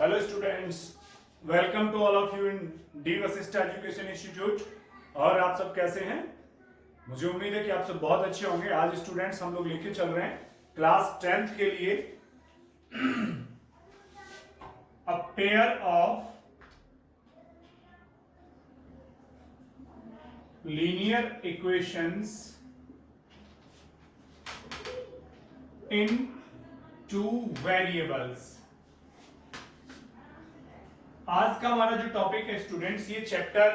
Hello students, welcome to all of you in D Vashishtha education institute. और आप सब कैसे हैं? मुझे उम्मीद है कि आप सब बहुत अच्छे होंगे। आज स्टूडेंट्स हम लोग लेके चल रहे हैं क्लास 10th के लिए a pair of linear equations in two variables. आज का हमारा जो टॉपिक है स्टूडेंट्स, ये चैप्टर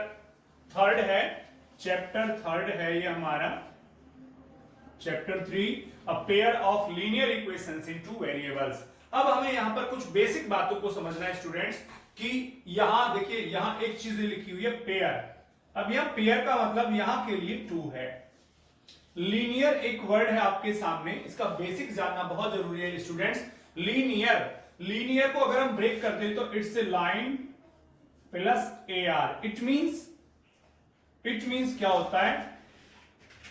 थर्ड है ये हमारा chapter 3 a pair of linear equations in two variables. अब हमें यहां पर कुछ बेसिक बातों को समझना है स्टूडेंट्स कि यहां देखिए, यहां एक चीज लिखी हुई है पेयर। अब यहां पेयर का मतलब यहां के लिए 2 है। लीनियर एक वर्ड है आपके सामने, इसका बेसिक जानना बहुत जरूरी है स्टूडेंट्स। लीनियर को अगर हम ब्रेक करते हैं तो it's a line plus AR। It means क्या होता है?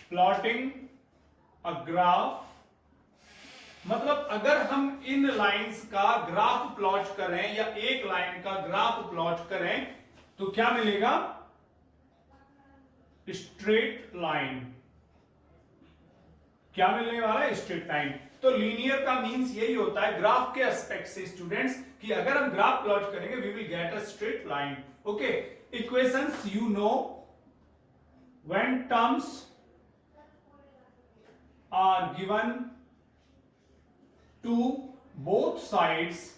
Plotting a graph. मतलब अगर हम इन लाइंस का ग्राफ प्लॉट करें या एक लाइन का ग्राफ प्लॉट करें तो क्या मिलेगा? Straight line. क्या मिलने वाला है? Straight line. तो लीनियर का मींस यही होता है ग्राफ के एस्पेक्ट से स्टूडेंट्स कि अगर हम ग्राफ प्लॉट करेंगे we will get a straight line. Okay, equations you know when terms are given to both sides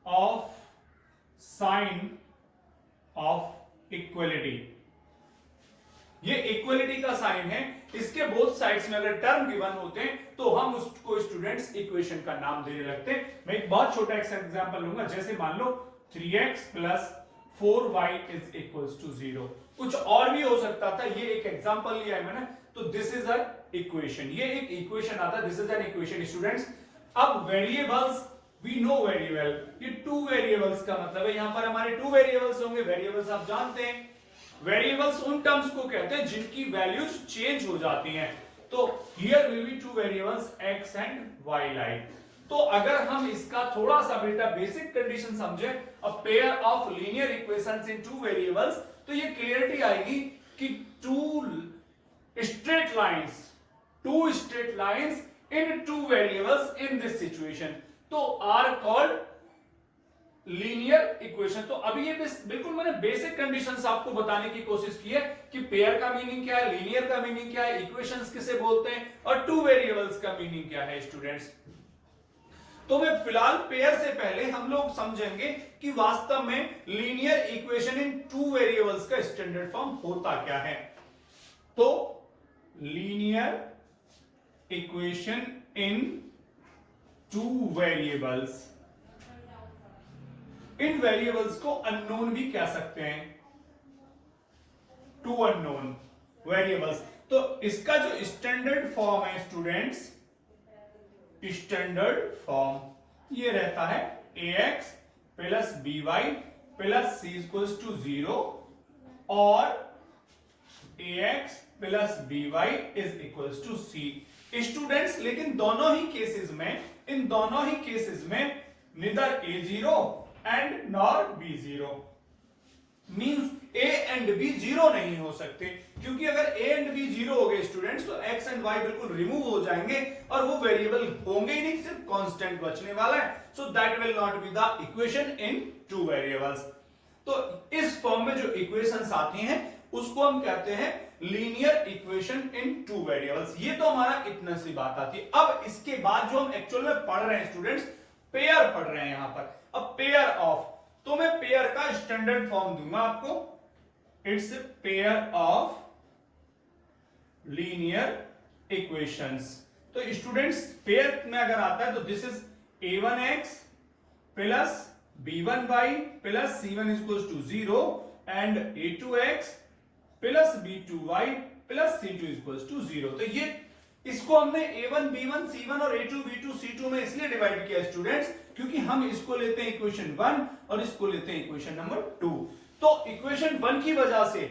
of sign of equality. ये इक्वलिटी का साइन है, इसके बोथ साइड्स में अगर टर्म गिवन होते हैं तो हम उसको स्टूडेंट्स इक्वेशन का नाम देने लगते हैं। मैं एक बहुत छोटा एग्जांपल लूंगा, जैसे मान लो 3x + 4y = 0। कुछ और भी हो सकता था, ये एक एग्जांपल लिया है मैंने, तो दिस इज अ इक्वेशन। ये एक इक्वेशन आता है, this is an equation students. अब variables we know very well, ये 2 वेरिएबल्स का मतलब है यहां पर हमारे 2 वेरिएबल्स होंगे। वेरिएबल्स आप जानते हैं, वेरिएबल्स उन टर्म्स को कहते हैं जिनकी वैल्यूज चेंज हो जाती हैं। तो here will be 2 variables x and y like. तो अगर हम इसका थोड़ा सा बेटा बेसिक कंडीशन समझे, a pair of linear equations in 2 variables, तो ये क्लियरिटी आएगी कि 2 straight lines in 2 variables in this situation तो आर कॉल्ड लीनियर इक्वेशन। तो अभी ये बिल्कुल मैंने बेसिक कंडीशंस आपको बताने की कोशिश की है कि पेयर का मीनिंग क्या है, लीनियर का मीनिंग क्या है, इक्वेशंस किसे बोलते हैं और 2 वेरिएबल्स का मीनिंग क्या है स्टूडेंट्स। तो मैं फिलहाल पेयर से पहले हम लोग समझेंगे कि वास्तव में लीनियर इक्वेशन इन 2 वेरिएबल्स का स्टैंडर्ड फॉर्म होता क्या है। तो linear equation in 2 variables, in variables को अननोन भी कह सकते हैं, 2 अननोन वेरिएबल्स। तो इसका जो स्टैंडर्ड फॉर्म है स्टूडेंट्स, स्टैंडर्ड फॉर्म ये रहता है ax + by + c = 0 और ax + by = c। स्टूडेंट्स लेकिन दोनों ही केसेस में निदर a0 and nor b0 means a and b 0 नहीं हो सकते, क्योंकि अगर a एंड b 0 हो गए स्टूडेंट्स तो x एंड y बिल्कुल रिमूव हो जाएंगे और वो वेरिएबल होंगे ही नहीं, सिर्फ कांस्टेंट बचने वाला है। So that will not be the equation in 2 variables. तो इस फॉर्म में जो इक्वेशंस आती हैं उसको हम कहते हैं लीनियर इक्वेशन इन 2 वेरिएबल्स। ये तो हमारा इतना सी बात आती है। अब इसके बाद जो हम एक्चुअल में पढ़ रहे हैं स्टूडेंट्स, पेयर पढ़ रहे हैं यहां पर, अ पेयर ऑफ। तो मैं पेयर का स्टैंडर्ड फॉर्म दूंगा आपको, it's pair of linear equations. तो स्टूडेंट्स पेयर में अगर आता है तो this is a1x + b1y + c1 = 0 and a2x + b2y + c2 = 0। तो ये इसको हमने a1 b1 c1 और a2 b2 c2 में इसलिए डिवाइड किया स्टूडेंट्स क्योंकि हम इसको लेते हैं इक्वेशन 1 और इसको लेते हैं इक्वेशन नंबर 2। तो इक्वेशन 1 की वजह से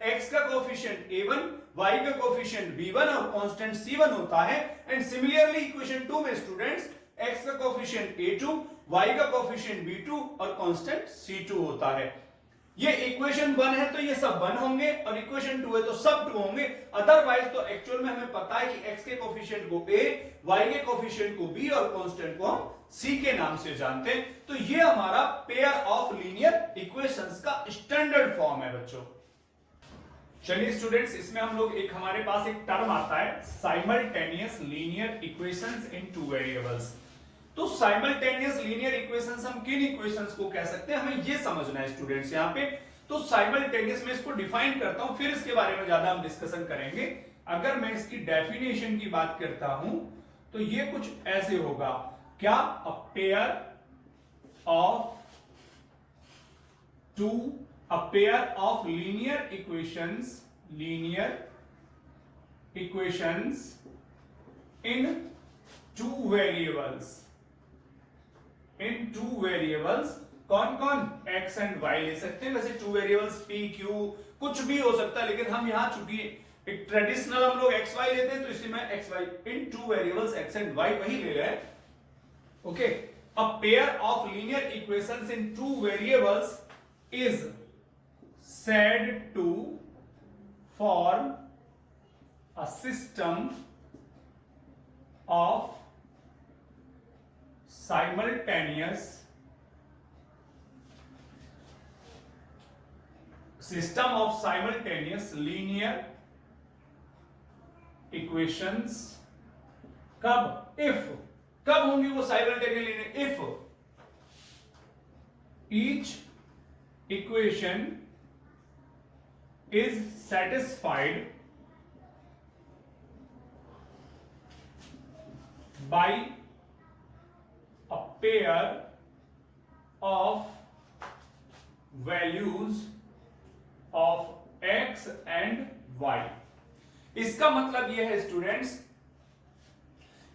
x का कोफिशिएंट a1, y का कोफिशिएंट b1 और कांस्टेंट c1 होता है। एंड सिमिलरली इक्वेशन 2 में स्टूडेंट्स x का कोफिशिएंट a2, y का कोफिशिएंट b2 और कांस्टेंट c2 होता है। ये इक्वेशन 1 है तो ये सब 1 होंगे और इक्वेशन 2 है तो सब 2 होंगे। अदरवाइज तो एक्चुअल में हमें पता है कि x के कोफिशिएंट को a, y के कोफिशिएंट को b और कांस्टेंट को हम c के नाम से जानते हैं। तो ये हमारा पेयर ऑफ लीनियर इक्वेशंस का स्टैंडर्ड फॉर्म है बच्चों। चलिए स्टूडेंट्स, इसमें हम लोग हमारे पास एक टर्म आता है simultaneous linear equations in two variables. तो साइमल्टेनियस लीनियर इक्वेशंस हम किन इक्वेशंस को कह सकते हैं, हमें ये समझना है स्टूडेंट्स यहाँ पे। तो साइमल्टेनियस में इसको डिफाइन करता हूं, फिर इसके बारे में ज्यादा हम डिस्कशन करेंगे। अगर मैं इसकी डेफिनेशन की बात करता हूं तो ये कुछ ऐसे होगा, क्या, a pair of linear equations in two variables, कौन कौन, x एंड y ले सकते हैं। वैसे टू वेरिएबल्स p q कुछ भी हो सकता है, लेकिन हम यहां चूंकि एक ट्रेडिशनल हम लोग x y लेते हैं तो इसी में x y in two variables x and y वही ले रहे हैं। Okay, a pair of linear equations in two variables is said to form a system of simultaneous linear equations। कब, कब होंगी वो simultaneous linear, if each equation is satisfied by a pair of values of x and y। इसका मतलब यह है students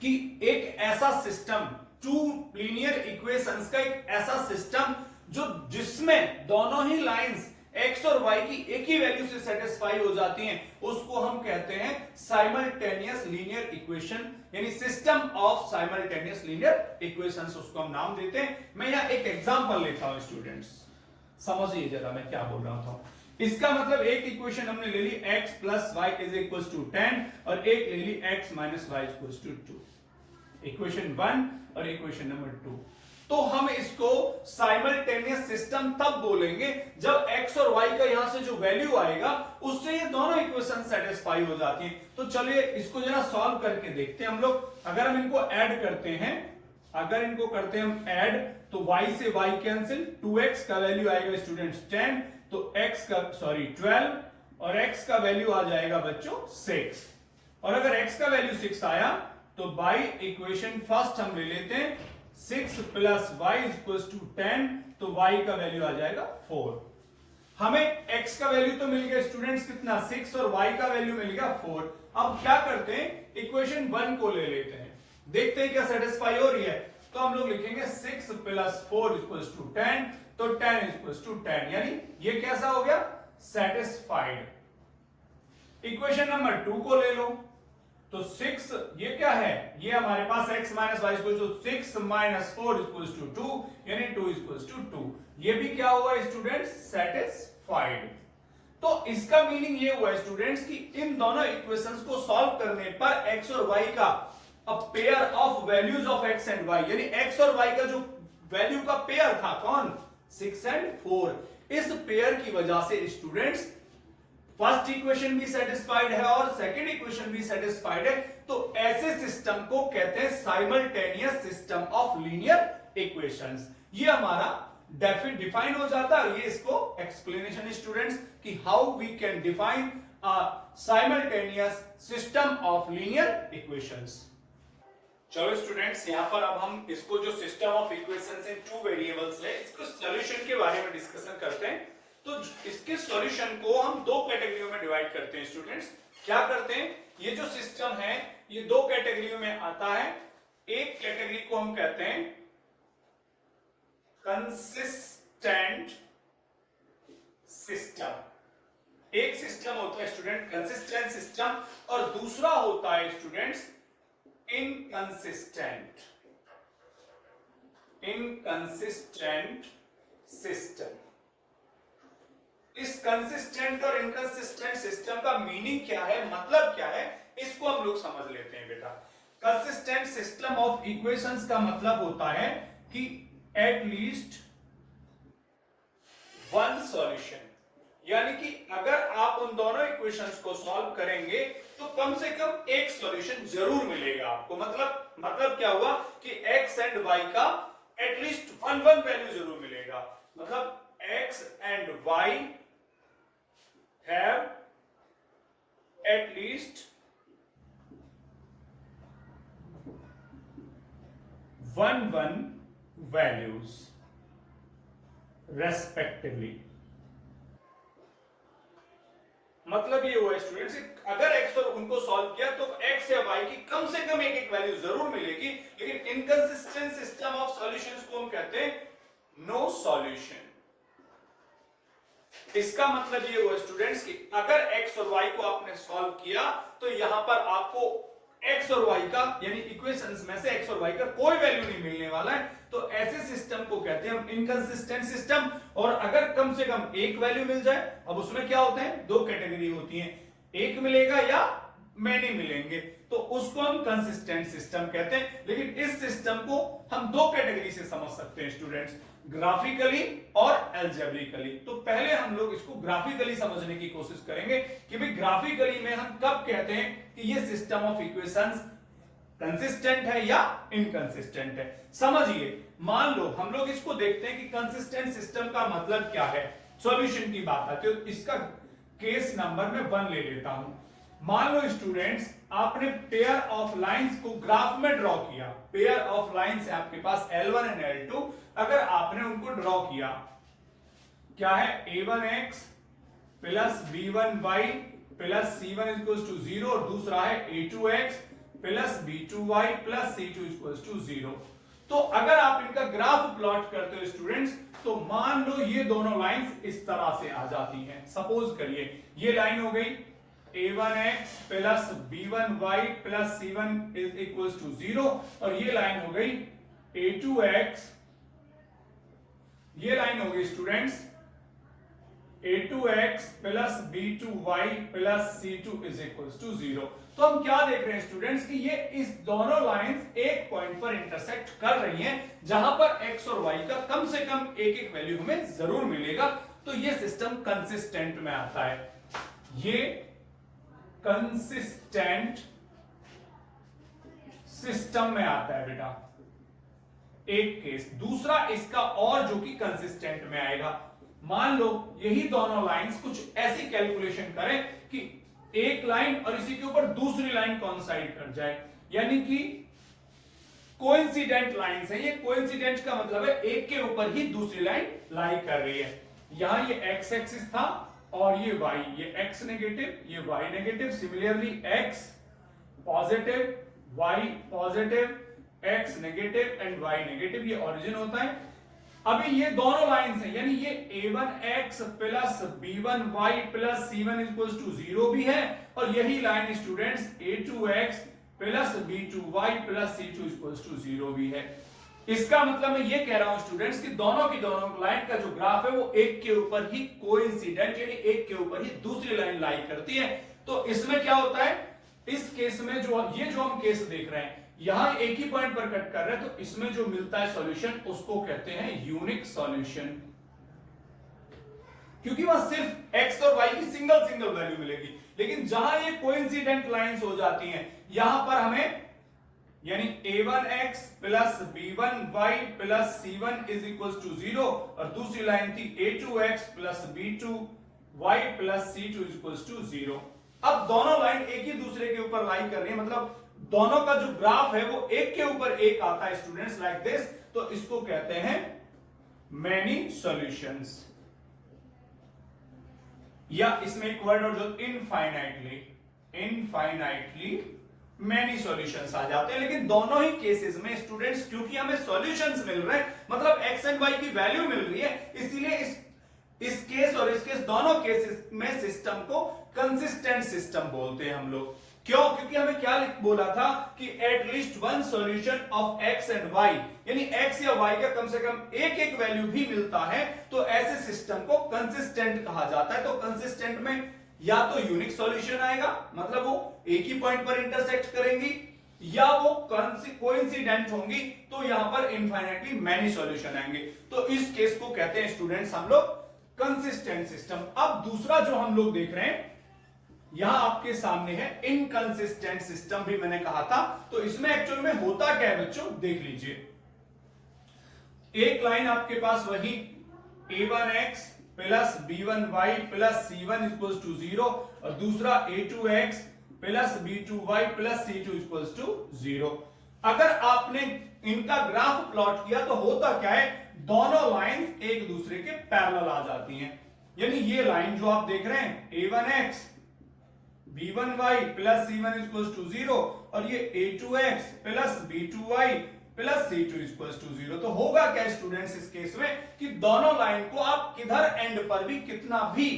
कि एक ऐसा सिस्टम, टू लीनियर इक्वेशंस का एक ऐसा सिस्टम जिसमें दोनों ही लाइंस x और y की एक ही वैल्यू से सेटिस्फाई हो जाती हैं, उसको हम कहते हैं साइमल्टेनियस लीनियर इक्वेशन, यानी system of simultaneous linear equations, उसको हम नाम देते हैं। मैं यहां एक एग्जांपल लेता हूं स्टूडेंट्स, समझिए जरा मैं क्या बोल रहा था। इसका मतलब एक इक्वेशन हमने ले ली x plus y is equal to 10 और एक ले ली x minus y equal to 2, equation 1 और इक्वेशन नंबर 2। तो हम इसको साइमल्टेनियस सिस्टम तब बोलेंगे जब x और y का यहां से जो वैल्यू आएगा उससे ये दोनों इक्वेशन सेटिस्फाई हो जाती हैं। तो चलिए इसको जरा सॉल्व करके देखते हैं हम लोग। अगर हम इनको ऐड करते हैं, अगर इनको करते हैं हम ऐड, तो y से y कैंसिल, 2x का वैल्यू आएगा स्टूडेंट्स 10, तो x का 12 और x का वैल्यू आ जाएगा बच्चों 6। और अगर x का वैल्यू 6 आया तो बाई इक्वेशन फर्स्ट हम ले लेते हैं 6 प्लस वाई इक्वल टू 10, तो y का वैल्यू आ जाएगा 4। हमें x का वैल्यू तो मिल गया स्टूडेंट्स कितना, 6 और y का वैल्यू मिल गया 4। अब क्या करते हैं, इक्वेशन 1 को ले लेते हैं, देखते हैं क्या सेटिस्फाई हो रही है। तो हम लोग लिखेंगे 6 प्लस 4 इक्वल टू 10, तो 10 इक्वल टू 10, यानी ये कैसा हो गया, सेटिस्फाइड। इक्वेशन नंबर 2 को ले लो, तो 6 ये क्या है, ये हमारे पास x minus Y equal to 6 minus 4 equal to 2, यानी 2 इक्वल टू 2। ये भी क्या हुआ स्टूडेंट्स, सेटिस्फाइड। तो इसका मीनिंग ये हुआ स्टूडेंट्स कि इन दोनों इक्वेशंस को सॉल्व करने पर x और y का a pair of values of x and y, यानी x और y का जो वैल्यू का पेयर था कौन, 6 एंड 4, इस पेयर की वजह से स्टूडेंट्स फर्स्ट इक्वेशन भी सेटिस्फाइड है और सेकंड इक्वेशन भी सेटिस्फाइड है। तो ऐसे सिस्टम को कहते हैं simultaneous system of linear equations. ये हमारा डिफाइन हो जाता है। ये इसको एक्सप्लेनेशन स्टूडेंट्स कि how we can define a simultaneous system of linear equations. चलो स्टूडेंट्स, यहां पर अब हम इसको जो system of equations in two variables है, इसको सॉल्यूशन के बारे में डिस्कशन करते हैं। तो इसके सॉल्यूशन को हम दो कैटेगरियों में डिवाइड करते हैं स्टूडेंट्स। क्या करते हैं, ये जो सिस्टम है ये दो कैटेगरियों में आता है। एक कैटेगरी को हम कहते हैं कंसिस्टेंट सिस्टम, एक सिस्टम होता है स्टूडेंट कंसिस्टेंट सिस्टम और दूसरा होता है स्टूडेंट्स इनकंसिस्टेंट। Inconsistent system. इस कंसिस्टेंट और इनकंसिस्टेंट सिस्टम का मीनिंग क्या है, मतलब क्या है, इसको हम लोग समझ लेते हैं बेटा। कंसिस्टेंट सिस्टम ऑफ इक्वेशंस का मतलब होता है कि एट लीस्ट वन सॉल्यूशन, यानी कि अगर आप उन दोनों इक्वेशंस को सॉल्व करेंगे तो कम से कम एक सॉल्यूशन जरूर मिलेगा आपको। मतलब क्या हुआ कि x एंड y का एटलीस्ट वन वैल्यू जरूर मिलेगा। मतलब x and y have at least one values respectively. मतलब ये हुआ स्टूडेंट्स, अगर x और उनको सॉल्व किया तो x या y की कम से कम एक वैल्यू जरूर मिलेगी। लेकिन इनकंसिस्टेंट सिस्टम ऑफ सॉल्यूशंस को हम कहते हैं नो सॉल्यूशन। इसका मतलब ये हुआ स्टूडेंट्स कि अगर x और y को आपने सॉल्व किया तो यहां पर आपको x और y का, यानी इक्वेशंस में से x और y का कोई वैल्यू नहीं मिलने वाला है। तो ऐसे सिस्टम को कहते हैं हम इनकंसिस्टेंट सिस्टम। और अगर कम से कम एक वैल्यू मिल जाए, अब उसमें क्या होते हैं, दो कैटेगरी होती हैं, एक मिलेगा या मैनी मिलेंगे, तो उसको हम कंसिस्टेंट सिस्टम कहते हैं। लेकिन इस सिस्टम को हम दो कैटेगरी से समझ सकते हैं स्टूडेंट्स, ग्राफिकली और एल्जेब्रिकली। तो पहले हम लोग इसको ग्राफिकली समझने की कोशिश करेंगे कि भाई ग्राफिकली में हम कब कहते हैं कि ये सिस्टम ऑफ इक्वेशंस कंसिस्टेंट है या इनकंसिस्टेंट है। समझिए, मान लो हम लोग इसको देखते हैं कि कंसिस्टेंट सिस्टम का मतलब क्या है। सॉल्यूशन की बात आती है तो इसका केस नंबर मैं 1 ले लेता हूं। मान लो स्टूडेंट्स, आपने पेयर ऑफ लाइंस को ग्राफ में ड्रॉ किया। पेयर ऑफ लाइंस है आपके पास L1 एंड L2। अगर आपने उनको ड्रॉ किया, क्या है, a1x plus b1y plus c1 equals to 0 और दूसरा है a2x plus b2y plus c2 equals to 0। तो अगर आप इनका ग्राफ प्लॉट करते हो स्टूडेंट्स, तो मान लो ये दोनों लाइंस इस तरह से आ जाती हैं। सपोज करिए ये लाइन हो गई a1x plus b1y plus c1 is equals to 0 और ये लाइन हो गई a2x, ये लाइन हो गई students a2x plus b2y plus c2 is equals to 0। तो हम क्या देख रहे हैं स्टूडेंट्स कि ये इस दोनों लाइंस एक पॉइंट पर इंटरसेक्ट कर रही हैं, जहां पर x और y का कम से कम एक वैल्यू हमें जरूर मिलेगा। तो ये सिस्टम कंसिस्टेंट में आता है। ये कंसिस्टेंट सिस्टम में आता है बेटा, एक केस। दूसरा इसका और जो कि कंसिस्टेंट में आएगा, मान लो यही दोनों लाइंस कुछ ऐसी कैलकुलेशन करें कि एक लाइन और इसी के ऊपर दूसरी लाइन कोइंसाइड कर जाए, यानी कि कोइंसिडेंट लाइंस है। ये कोइंसिडेंट का मतलब है एक के ऊपर ही दूसरी लाइन लाई कर रही है। यहां ये x एक्सिस था और ये y, ये x नेगेटिव, ये y negative. Similarly x positive, y positive, x negative and y negative, ये ओरिजिन होता है। अभी ये दोनों लाइंस हैं, यानी ये a1x plus b1y plus c1 equals to 0 भी है और यही line students a2x plus b2y plus c2 equals to 0 भी है। इसका मतलब मैं ये कह रहा हूं स्टूडेंट्स कि दोनों की दोनों लाइन का जो ग्राफ है वो एक के ऊपर ही कोइंसिडेंट, यानी एक के ऊपर ही दूसरी लाइन लाई करती है। तो इसमें क्या होता है, इस केस में जो हम केस देख रहे हैं, यहां एक ही पॉइंट पर कट कर रहे हैं, तो इसमें जो मिलता है सॉल्यूशन उसको कहते हैं यूनिक सॉल्यूशन, क्योंकि वहां सिर्फ x और y की सिंगल वैल्यू मिलेगी। लेकिन जहां ये कोइंसिडेंट लाइंस हो जाती हैं, यहां पर हमें, यानी a1x plus b1y plus c1 is equals to 0 और दूसरी लाइन थी a2x plus b2y plus c2 is equals to 0। अब दोनों लाइन एक ही दूसरे के ऊपर लाई कर रही है, मतलब दोनों का जो ग्राफ है वो एक के ऊपर एक आता है स्टूडेंट्स, लाइक दिस। तो इसको कहते हैं मैनी सॉल्यूशंस, या इसमें एक वर्ड और जो इनफाइनाइटली मैनी सॉल्यूशंस आ जाते हैं। लेकिन दोनों ही केसेस में स्टूडेंट्स, क्योंकि हमें सॉल्यूशंस मिल रहे हैं, मतलब x एंड y की वैल्यू मिल रही है, इसीलिए इस केस और इस केस दोनों केसेस में सिस्टम को कंसिस्टेंट सिस्टम बोलते हैं हम लोग। क्यों? क्योंकि हमें क्या बोला था कि at least one solution of X and Y, यानी एक्स या वाई का कम से कम एक एक वैल्यू भी मिलता है तो ऐसे सिस्टम को कंसिस्टेंट कहा जाता है। तो कंसिस्टेंट में या तो यूनिक सॉल्यूशन आएगा, मतलब वो एक ही पॉइंट पर इंटरसेक्ट करेंगी, या वो कोइंसिडेंट होंगी तो यहां पर इनफाइनाइटली मैनी सॉल्यूशन आएंगे। तो इस केस को कहते हैं स्टूडेंट्स हम लोग कंसिस्टेंट सिस्टम। अब दूसरा जो हम लोग देख रहे हैं यहां आपके सामने है इनकंसिस्टेंट सिस्टम, भी मैंने कहा था। तो इसमें एक्चुअल में होता क्या है बच्चों, देख लीजिए। एक लाइन आपके पास वही a1x plus b1y plus c1 equals to 0 और दूसरा a2x plus b2y plus c2 equals to 0। अगर आपने इनका ग्राफ प्लॉट किया तो होता क्या है, दोनों लाइंस एक दूसरे के पैरेलल आ जाती हैं। यानी ये लाइन जो आप देख रहे हैं a1x b1y plus c1 equals to 0 और ये a2x plus b2y plus c2 equals to 0। तो होगा क्या स्टूडेंट्स इस केस में कि दोनों लाइन को आप किधर एंड पर भी कितना भी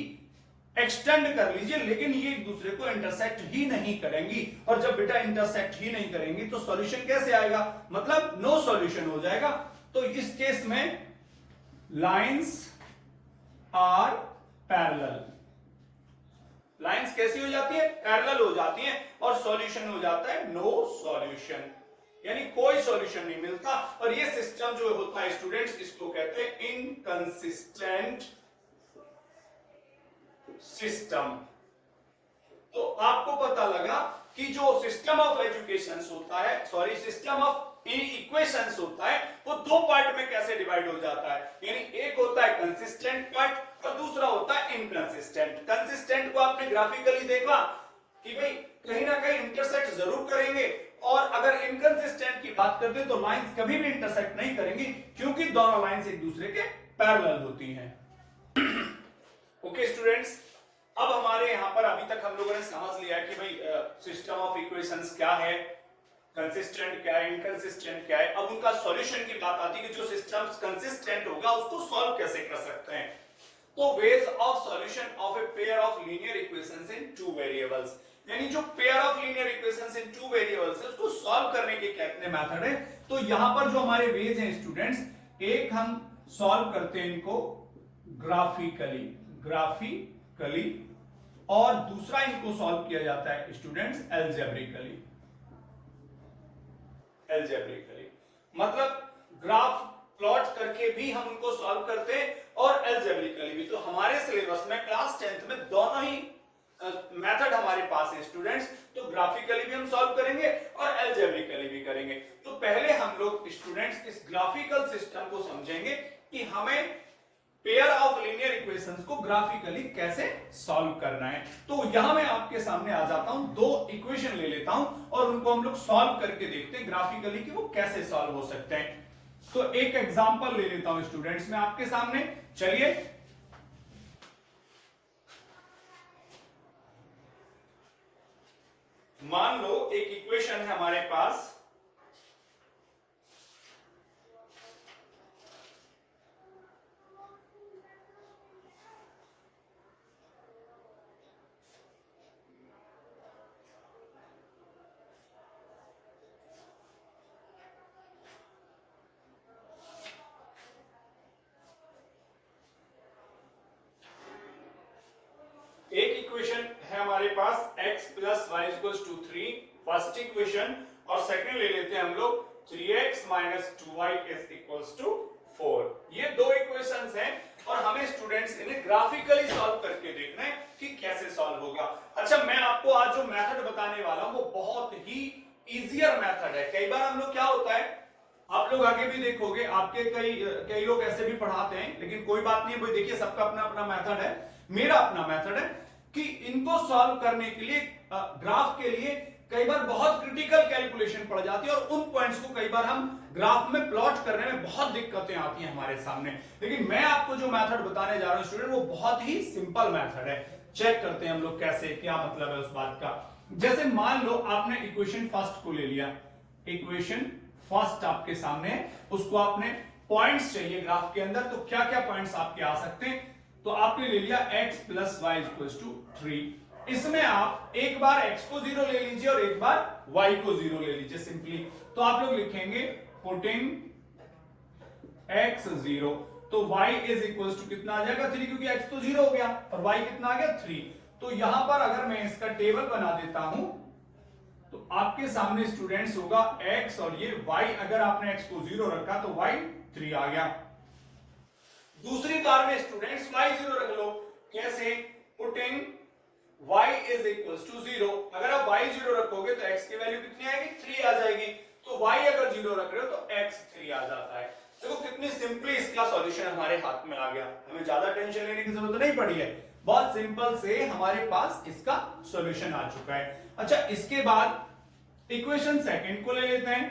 एक्सटेंड कर लीजिए लेकिन ये एक दूसरे को इंटरसेक्ट ही नहीं करेंगी। और जब बेटा इंटरसेक्ट ही नहीं करेंगी तो सॉल्यूशन कैसे आएगा, मतलब नो सॉल्यूशन हो जाएगा। तो इस केस में लाइंस आर पैरेलल, लाइंस कैसी हो जाती है, पैरेलल हो जाती है और सॉल्यूशन हो जाता है नो सॉल्यूशन, यानी कोई सॉल्यूशन नहीं मिलता। और ये सिस्टम जो होता है स्टूडेंट्स इसको कहते हैं इनकंसिस्टेंट सिस्टम। तो आपको पता लगा कि जो सिस्टम ऑफ एजुकेशन होता है, सॉरी सिस्टम ऑफ इक्वेशंस होता है, वो दो पार्ट में कैसे डिवाइड हो जाता है। यानी एक होता है कंसिस्टेंट पार्ट और दूसरा होता है इनकंसिस्टेंट। कंसिस्टेंट को आपने ग्राफिकली देखा कि भाई कहीं ना कहीं इंटरसेक्ट जरूर करेंगे, और अगर इनकंसिस्टेंट की बात करते हैं तो लाइंस कभी भी इंटरसेक्ट नहीं करेंगी क्योंकि दोनों लाइंस एक दूसरे के पैरेलल होती हैं। ओके स्टूडेंट्स, अब हमारे यहां पर अभी तक हम लोगों ने समझ लिया कि भाई सिस्टम ऑफ इक्वेशंस क्या है, कंसिस्टेंट क्या है, इनकंसिस्टेंट क्या है। अब उनका सॉल्यूशन की बात आती है कि जो सिस्टम कंसिस्टेंट होगा उसको सॉल्व कैसे कर सकते हैं। तो ways of solution of a pair of linear equations in two variables, यानी जो pair of linear equations in two variables है उसको सॉल्व करने के कितने मेथड है। तो यहां पर जो हमारे वेज हैं स्टूडेंट्स, एक हम सॉल्व करते हैं इनको ग्राफिकली और दूसरा इनको सॉल्व किया जाता है स्टूडेंट्स एल्जेब्रिकली। मतलब ग्राफ प्लॉट करके भी हम उनको सॉल्व करते हैं और एल्जेब्रिकली भी। तो हमारे सिलेबस में क्लास 10th में दोनों ही मेथड हमारे पास है स्टूडेंट्स। तो ग्राफिकली भी हम सॉल्व करेंगे और एल्जेब्रिकली भी करेंगे। तो पहले हम लोग स्टूडेंट्स इस ग्राफिकल सिस्टम को समझेंगे कि हमें पेयर ऑफ लीनियर इक्वेशंस को ग्राफिकली कैसे सॉल्व करना है। तो यहां मैं आपके सामने आ जाता हूं, दो इक्वेशन ले लेता हूं और उनको हम लोग सॉल्व करके देखते हैं ग्राफिकली कि वो कैसे सॉल्व हो सकते हैं। तो एक एग्जांपल ले लेता हूं स्टूडेंट्स मैं आपके सामने, चलिए। मान लो एक इक्वेशन है हमारे पास, एक इक्वेशन है हमारे पास x plus Y equals to 3, first equation, और सेकंड ले लेते हैं हम लोग 3x minus 2y is equals to 4। ये दो इक्वेशंस हैं और हमें स्टूडेंट्स इन्हें ग्राफिकली सॉल्व करके देखना है कि कैसे सॉल्व होगा। अच्छा, मैं आपको आज जो मेथड बताने वाला हूं वो बहुत ही इजियर मेथड है। कई बार हम लोग क्या होता है, आप लोग आगे भी देखोगे, आपके कई लोग ऐसे भी पढ़ाते हैं, लेकिन कोई बात नहीं, भाई देखिए सबका अपना अपना मेथड है। मेरा अपना मेथड है कि इनको सॉल्व करने के लिए ग्राफ के लिए कई बार बहुत क्रिटिकल कैलकुलेशन पड़ जाती है और उन पॉइंट्स को कई बार हम ग्राफ में प्लॉट करने में बहुत दिक्कतें आती हैं हमारे सामने। लेकिन मैं आपको जो मेथड बताने जा रहा हूं स्टूडेंट वो बहुत ही सिंपल मेथड है। चेक करते हैं हम लोग कैसे, क्या मतलब है उस बात का। जैसे मान लो आपने इक्वेशन फर्स्ट को ले लिया, इक्वेशन फर्स्ट आपके सामने है, उसको आपने पॉइंट्स चाहिए ग्राफ के अंदर, तो क्या क्या पॉइंट्स आपके आ सकते हैं। तो आपने ले लिया x plus Y equals to 3, इसमें आप एक बार x को 0 ले लीजिए और एक बार y को 0 ले लीजिए सिंपली। तो आप लोग लिखेंगे पुटिंग x 0, तो y इज इक्वल टू कितना आ जाएगा 3, क्योंकि x तो 0 हो गया और y कितना आ गया 3। तो यहां पर अगर मैं इसका टेबल बना देता हूं तो आपके सामने स्टूडेंट्स होगा x और ये y, अगर आपने x को 0 रखा तो y 3 आ गया। दूसरी बार में स्टूडेंट्स y 0 रख लो, कैसे? Putting y is equal to 0, अगर आप y 0 रखोगे तो x की वैल्यू कितनी आएगी 3 आ जाएगी, तो y अगर 0 रख रहे हो तो x 3 आ जाता है। देखो कितनी सिंपली इसका सॉल्यूशन हमारे हाथ में आ गया, हमें ज्यादा टेंशन लेने की जरूरत नहीं पड़ी है, बहुत सिंपल से हमारे पास इसका सॉल्यूशन आ चुका है। अच्छा, इसके बाद इक्वेशन सेकंड को ले लेते हैं,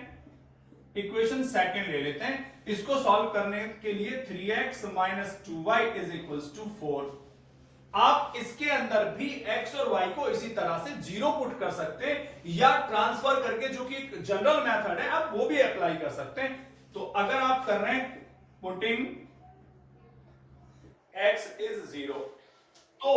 इक्वेशन सेकंड ले लेते हैं। इसको सॉल्व करने के लिए 3x - 2y = 4। आप इसके अंदर भी x और y को इसी तरह से 0 पुट कर सकते हैं, या ट्रांसफर करके, जो कि एक जनरल मेथड है, आप वो भी अप्लाई कर सकते हैं। तो अगर आप कर रहे हैं पुटिंग x इज 0, तो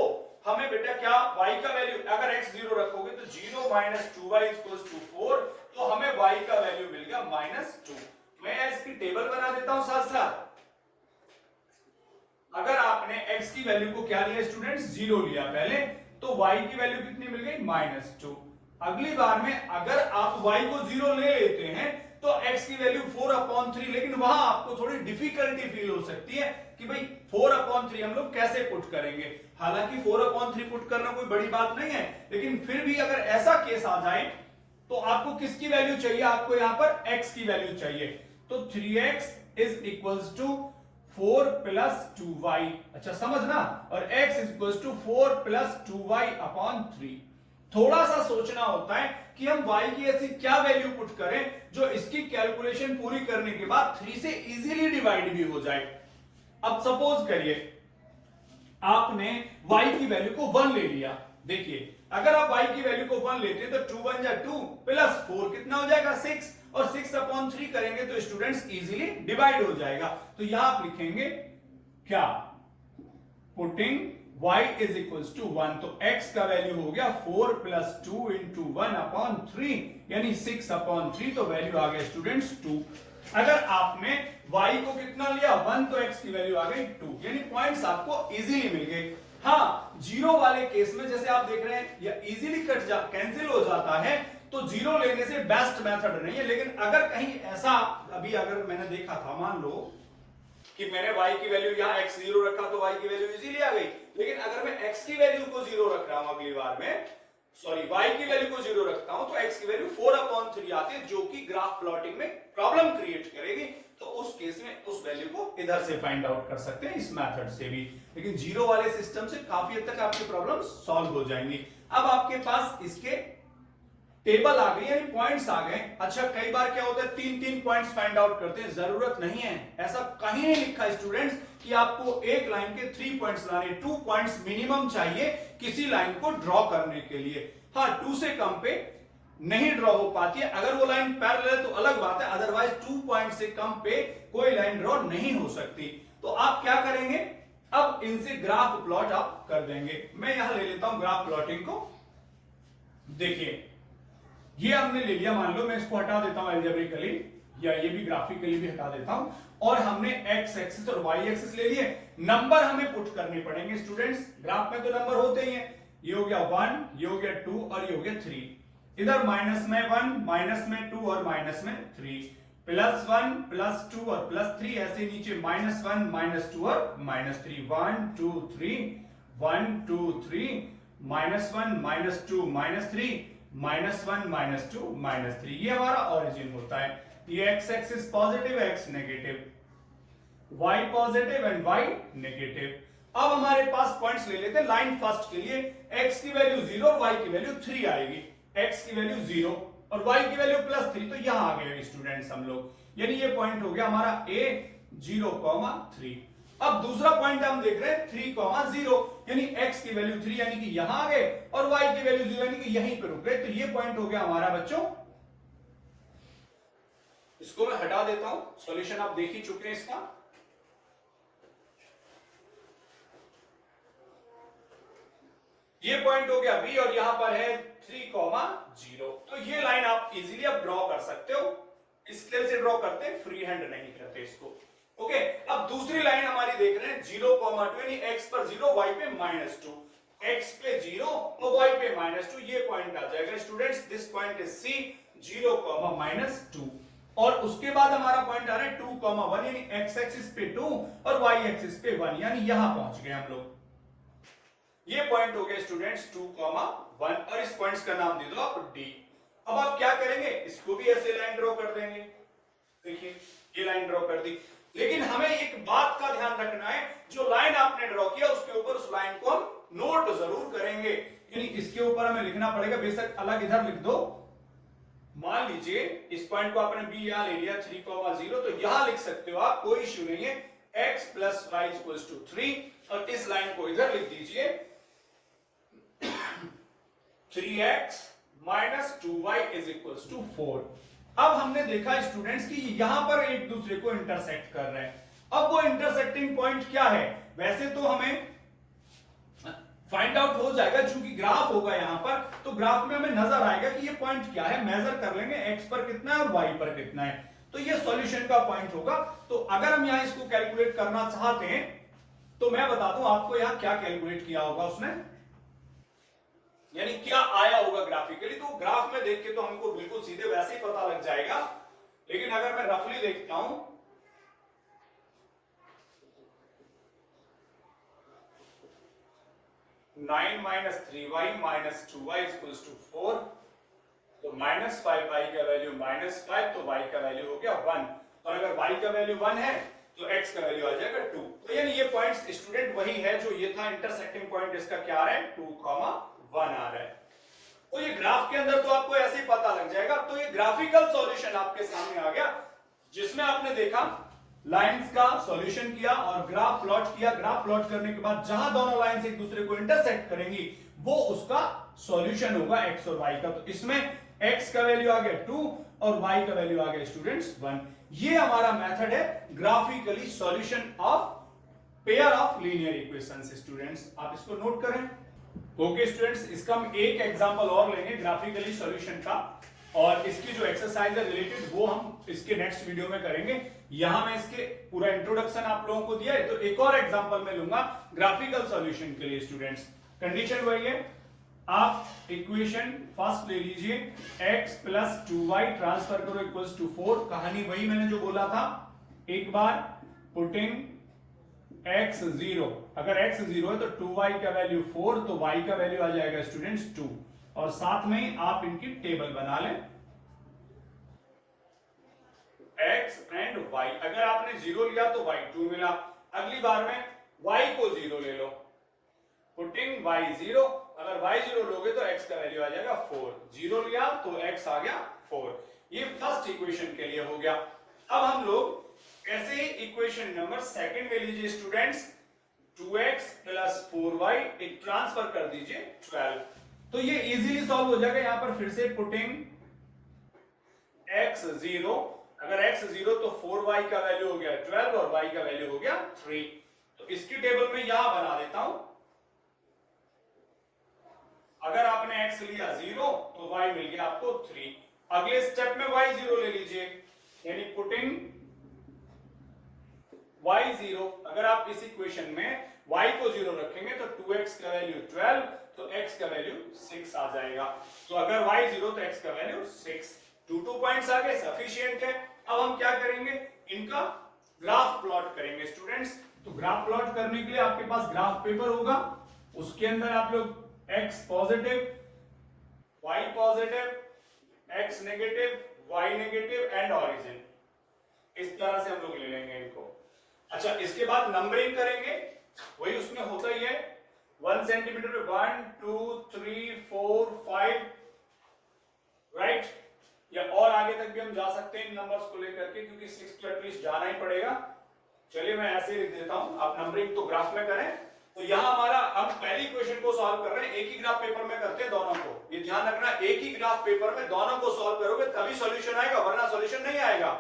हमें बेटा क्या y का वैल्यू, अगर x 0 रखोगे तो 0 - 2y = 4, तो हमें y का वैल्यू मिल गया -2। मैं इसकी टेबल बना देता हूं साथ साथ। अगर आपने x की वैल्यू को क्या लिया स्टूडेंट्स 0 लिया पहले, तो y की वैल्यू कितनी मिल गई -2। अगली बार में अगर आप y को 0 ले लेते हैं तो x की वैल्यू 4/3, लेकिन वहां आपको थोड़ी डिफिकल्टी फील हो सकती है कि भाई 4/3 हम लोग कैसे पुट करेंगे। हालांकि 4/3 पुट करना कोई बड़ी बात नहीं है, लेकिन फिर भी अगर ऐसा केस आ जाए तो आपको किसकी वैल्यू चाहिए, आपको यहां पर x की वैल्यू चाहिए। तो 3x = 4 + 2y, अच्छा समझना, और x = 4 + 2y/3। थोड़ा सा सोचना होता है कि हम y की ऐसी क्या वैल्यू पुट करें जो इसकी कैलकुलेशन पूरी करने के बाद 3 से इजीली डिवाइड भी हो जाए। अब सपोज करिए आपने y की वैल्यू को 1 ले लिया। देखिए अगर आप y की वैल्यू को 1 लेते हैं तो 2 × 1 = 2 + 4 कितना हो जाएगा 6, और 6/3 करेंगे तो स्टूडेंट्स इजीली डिवाइड हो जाएगा। तो यहां आप लिखेंगे क्या, पुटिंग y = 1, तो x का वैल्यू हो गया 4 + 2 × 1/3, यानी 6/3, तो वैल्यू आ गया स्टूडेंट्स 2। अगर आपने y को कितना लिया 1, तो x की वैल्यू आ गई 2, यानी पॉइंट्स आपको इजीली मिल गए। हाँ, 0 वाले केस में जैसे आप देख रहे हैं या इजीली कैंसिल हो जाता है, तो 0 लेने से बेस्ट मेथड नहीं है। लेकिन अगर कहीं ऐसा, अभी अगर मैंने देखा था, मान लो कि मैंने y की वैल्यू यहां x 0 रखा तो y की वैल्यू इजीली आ गई, लेकिन अगर मैं x की वैल्यू को 0 रख रहा हूं अगली बार में, सॉरी y की वैल्यू को 0 रखता हूं, तो x की वैल्यू 4/3 आती है, जो कि ग्राफ प्लॉटिंग में प्रॉब्लम क्रिएट करेगी। तो उस केस में उस वैल्यू को इधर से फाइंड आउट कर सकते हैं, इस मेथड से भी। लेकिन 0 वाले सिस्टम से काफी हद तक आपकी प्रॉब्लम सॉल्व हो जाएंगी। अब आपके पास इसके टेबल आ गई, यानी पॉइंट्स आ गए। अच्छा, कई बार क्या होता है 3-3 पॉइंट्स फाइंड आउट करते हैं, जरूरत नहीं है, ऐसा कहीं नहीं लिखा स्टूडेंट्स कि आपको एक लाइन के 3 पॉइंट्स लाने, 2 पॉइंट्स मिनिमम चाहिए किसी लाइन को ड्रॉ करने के लिए। हाँ, 2 से कम पे नहीं ड्रॉ हो पाती है, अगर वो लाइन पैरेलल है तो अलग बात है, अदरवाइज 2 पॉइंट से कम पे कोई लाइन ड्रॉ नहीं हो सकती। तो आप क्या करेंगे, अब इनसे ग्राफ प्लॉट आप कर देंगे। मैं यहां ले लेता हूं ग्राफ प्लॉटिंग को। देखिए ये हमने ले लिया, मान लो मैं इसको हटा देता हूं एल्जेब्रिकली, या ये भी ग्राफिकली भी हटा देता हूं, और हमने x एक्सिस और y एक्सिस ले लिए। नंबर हमें पुट करने पड़ेंगे स्टूडेंट्स, ग्राफ में तो नंबर होते ही हैं। ये हो गया 1, ये हो गया 2 और ये हो गया 3। इधर माइनस में 1, माइनस में 2 और माइनस में 3, +1 +2 और +3, ऐसे नीचे -1 -2 और -3, 1 2 3 1 2 3, -1 -2 -3, -1 -2 -3, ये हमारा ओरिजिन होता है। ये x axis positive, x negative, y positive and y negative. अब हमारे पास पॉइंट्स ले लेते हैं लाइन फर्स्ट के लिए। x की वैल्यू 0 और y की वैल्यू 3 आएगी, x की वैल्यू 0 और y की वैल्यू +3, तो यहां आ गए स्टूडेंट्स हम लोग, यानी ये पॉइंट हो गया हमारा a 0,3। अब दूसरा पॉइंट हम देख रहे हैं 3,0, यानी x की वैल्यू 3 यानी कि यहां आ गए, और y की वैल्यू 0 यानी कि यहीं पे रुक गए। तो ये पॉइंट हो गया हमारा बच्चों, इसको मैं हटा देता हूं, सॉल्यूशन आप देख ही चुके हैं इसका। ये पॉइंट हो गया बी और यहां पर है 3,0। तो ये लाइन आप इजीली अब ड्रॉ कर सकते हो, स्केल से ड्रॉ करते हैं, फ्री हैंड नहीं करते इसको। ओके, अब दूसरी लाइन हमारी देख रहे हैं 0,2 यानी x पर 0 y पे -2, x पे 0 और y पे -2, ये पॉइंट आ जाएगा students. This point is C 0, -2। और उसके बाद हमारा पॉइंट आ रहा है 2,1 यानी x एक्सिस पे 2 और y एक्सिस पे 1, यानी यहां पहुंच गए हम लोग। ये पॉइंट हो गया स्टूडेंट्स 2,1 और इस पॉइंट्स का नाम दे दो आप D। अब आप क्या करेंगे, इसको भी ऐसे लाइन ड्रॉ कर देंगे। देखिए ये लाइन ड्रॉ कर दी, लेकिन हमें एक बात का ध्यान रखना है, जो लाइन आपने ड्रॉ किया उसके ऊपर उस लाइन को हम नोट जरूर करेंगे। यानी इसके ऊपर हमें लिखना पड़ेगा, बेशक अलग इधर लिख दो। मान लीजिए इस पॉइंट को आपने बी यहां ले लिया 3,0, तो यहां लिख सकते हो आप, कोई इश्यू नहीं है, x + y = 3 और इस लाइन को इधर लिख दीजिए 3x - 2y = 4। अब हमने देखा स्टूडेंट्स कि यहां पर एक दूसरे को इंटरसेक्ट कर रहे हैं। अब वो इंटरसेक्टिंग पॉइंट क्या है, वैसे तो हमें फाइंड आउट हो जाएगा, चूंकि ग्राफ होगा यहां पर, तो ग्राफ में हमें नजर आएगा कि ये पॉइंट क्या है, मेजर कर लेंगे x पर कितना है और y पर कितना है, तो ये सॉल्यूशन का पॉइंट होगा। तो अगर हम यहां इसको कैलकुलेट करना चाहते हैं तो मैं बता दूं आपको यहां क्या कैलकुलेट किया होगा उसने, यानी क्या आया होगा ग्राफिकली। तो ग्राफ में देख के तो हमको बिल्कुल सीधे वैसे ही पता लग जाएगा, लेकिन अगर मैं रफली देखता हूं 9 - 3y - 2y = 4, तो -5y का वैल्यू -5, तो y का वैल्यू हो गया 1, और अगर y का वैल्यू 1 है तो x का वैल्यू आ जाएगा 2। तो यानी ये पॉइंट्स स्टूडेंट वही है जो ये था इंटरसेक्टिंग पॉइंट, इसका क्या आ रहा है 2,1 आ रहा है। तो ये ग्राफ के अंदर तो आपको ऐसे ही पता लग जाएगा। तो ये ग्राफिकल सॉल्यूशन आपके सामने आ गया, जिसमें आपने देखा लाइंस का सॉल्यूशन किया और ग्राफ प्लॉट किया। ग्राफ प्लॉट करने के बाद जहां दोनों लाइंस एक दूसरे को इंटरसेक्ट करेंगी वो उसका सॉल्यूशन होगा x और y का। तो इसमें x का वैल्यू आ गया 2 और y का वैल्यू आ गया स्टूडेंट्स 1। ये हमारा मेथड है graphically solution of pair of linear equations. Students आप इसको नोट करें। ओके स्टूडेंट्स, इसका हम एक एग्जांपल और लेंगे ग्राफिकली सॉल्यूशन का, और इसकी जो एक्सरसाइज है रिलेटेड वो हम इसके नेक्स्ट वीडियो में करेंगे। यहां मैं इसके पूरा इंट्रोडक्शन आप लोगों को दिया है, तो एक और एग्जांपल मैं लूंगा ग्राफिकल सॉल्यूशन के लिए। स्टूडेंट्स कंडीशन वही है, आप इक्वेशन फर्स्ट ले लीजिए, x + 2y ट्रांसफर करो = 4। कहानी वही मैंने जो बोला था, एक बार पुटिंग x 0, अगर x 0 है तो 2y का वैल्यू 4, तो y का वैल्यू आ जाएगा स्टूडेंट्स 2, और साथ में आप इनकी टेबल बना लें x एंड y। अगर आपने 0 लिया तो y 2 मिला, अगली बार में y को 0 ले लो, पुटिंग y 0, अगर y 0 लोगे तो x का वैल्यू आ जाएगा 4, 0 लिया तो x आ गया 4। ये फर्स्ट इक्वेशन के लिए हो गया। अब हम लोग ऐसे ही इक्वेशन नंबर सेकंड ले लीजिए स्टूडेंट्स, 2x + 4y एक ट्रांसफर कर दीजिए 12, तो ये इजीली सॉल्व हो जाएगा। यहां पर फिर से पुटिंग x 0, अगर x 0 तो 4y का वैल्यू हो गया 12 और y का वैल्यू हो गया 3, तो इसकी टेबल में यहां बना देता हूं। अगर आपने x लिया 0 तो y मिल गया आपको 3। अगले स्टेप में y 0 ले लीजिए, यानी पुटिंग y 0, अगर आप इस इक्वेशन में y को 0 रखेंगे तो 2x का वैल्यू 12, तो x का वैल्यू 6 आ जाएगा। तो अगर y 0 तो x का वैल्यू 6, 2 पॉइंट्स आ गए, सफिशिएंट है। अब हम क्या करेंगे, इनका ग्राफ प्लॉट करेंगे स्टूडेंट्स। तो ग्राफ प्लॉट करने के लिए आपके पास ग्राफ पेपर होगा, उसके अंदर आप लोग x positive, y positive, x negative, y negative and origin, इस तरह से हम लोग ले लेंगे इनको। अच्छा, इसके बाद नंबरिंग करेंगे, वही उसमें होता ही है 1 सेंटीमीटर पे 1 2 3 4 5, राइट, या और आगे तक भी हम जा सकते हैं इन नंबर्स को लेकर के, क्योंकि 6 तो एटलीस्ट जाना ही पड़ेगा। चलिए मैं ऐसे ही लिख देता हूं, आप नंबरिंग तो ग्राफ में करें। तो यहां हमारा हम पहली इक्वेशन को सॉल्व कर रहे हैं, एक ही ग्राफ पेपर में करते हैं दोनों को, ये ध्यान रखना, एक ही ग्राफ पेपर में दोनों को सॉल्व करोगे तभी सॉल्यूशन आएगा, वरना सॉल्यूशन नहीं आएगा।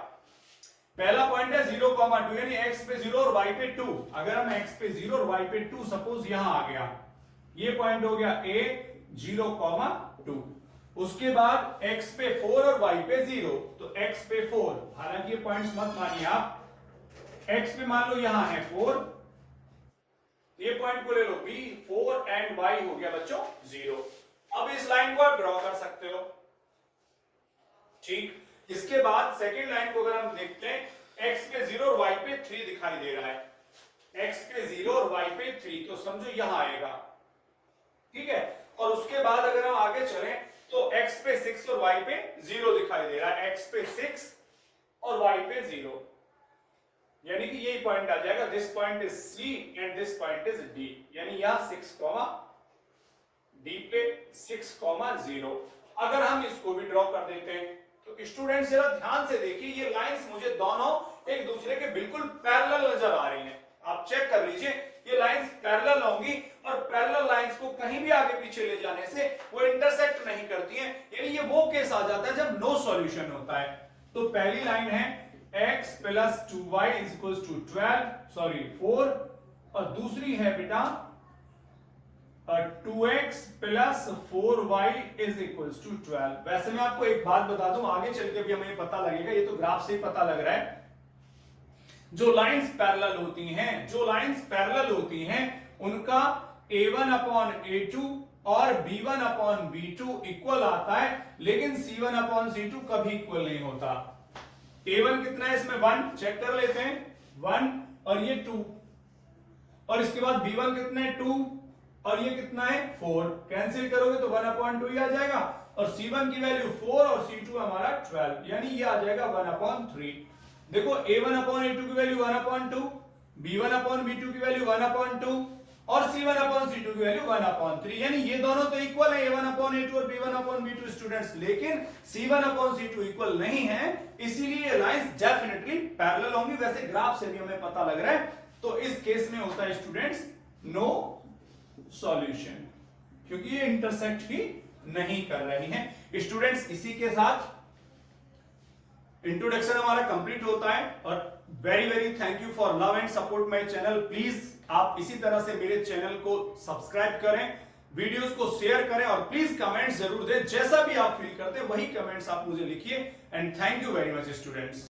पहला पॉइंट है 0,2 यानी x पे 0 और y पे 2। अगर हम x पे 0 और y पे 2 सपोज यहां आ गया, ये पॉइंट हो गया a 0,2। उसके बाद x पे 4 और y पे 0, तो x पे 4, हालांकि ये पॉइंट्स मत मानिए आप, x पे मान लो यहां है 4, ये पॉइंट को ले लो b, 4 एंड y हो गया बच्चों 0। अब इस लाइन को आप ड्रॉ कर सकते हो, ठीक। इसके बाद सेकेंड लाइन को अगर हम देखते हैं, x पे 0 और y पे 3 दिखाई दे रहा है, x पे 0 और y पे 3, तो समझो यहां आएगा, ठीक है। और उसके बाद अगर हम आगे चलें तो x पे 6 और y पे 0 दिखाई दे रहा है, x पे 6 और y पे 0, यानी कि यही पॉइंट आ जाएगा, this point is C and this point is D, यानी यहां 6, D पे 6,0। अगर हम इसको भी ड्रॉ कर देते हैं तो स्टूडेंट्स जरा ध्यान से देखिए, ये लाइंस मुझे दोनों एक दूसरे के बिल्कुल पैरेलल नजर आ रही हैं। आप चेक कर लीजिए, ये लाइंस पैरेलल होंगी और पैरेलल लाइंस को कहीं भी आगे पीछे ले जाने से वो इंटरसेक्ट नहीं करती हैं, यानी ये वो केस आ जाता है जब नो सॉल्यूशन होता है। तो पहली लाइन है x plus 2y is equal to 4, और दूसरी है बेटा 2x plus 4y is equal to 12। वैसे मैं आपको एक बात बता दूं, आगे चल के भी हमें पता लगेगा, ये तो ग्राफ से ही पता लग रहा है, जो लाइंस पैरेलल होती हैं उनका a1 अपॉन a2 और b1 अपॉन b2 इक्वल आता है, लेकिन c1 अपॉन c2 कभी इक्वल नहीं होता। a1 कितना है इसमें 1, चेक कर लेते हैं, 1 और ये 2, और इसके बाद b1 कितना है 2 और ये कितना है 4, कैंसिल करोगे तो 1 अपॉन 2 ही आ जाएगा, और c1 की वैल्यू 4 और c2 हमारा 12, यानी ये आ जाएगा 1 अपॉन 3। देखो a1 अपॉन a2 की value 1 upon 2, b1 upon b2 की वैल्यू 1 अपॉन 2 और c1 अपॉन c2 की वैल्यू 1 अपॉन 3, यानी ये दोनों तो इक्वल है, a1 अपॉन a2 और b1 अपॉन b2 स्टूडेंट्स, लेकिन c1 अपॉन c2 इक्वल नहीं है, इसीलिए ये लाइंस डेफिनेटली पैरेलल होंगी। वैसे ग्राफ से भी हमें पता लग रहा है, तो इस केस में होता है स्टूडेंट्स नो सॉल्यूशन, क्योंकि ये इंटरसेक्ट ही नहीं कर रही हैं। स्टूडेंट्स इसी के साथ इंट्रोडक्शन हमारा कंप्लीट होता है, और very very thank you for love and support my channel. Please आप इसी तरह से मेरे चैनल को सब्सक्राइब करें, वीडियोस को शेयर करें, और प्लीज कमेंट्स जरूर दें, जैसा भी आप फील करते हैं वही कमेंट्स आप मुझे लिखिए। And thank you very much students.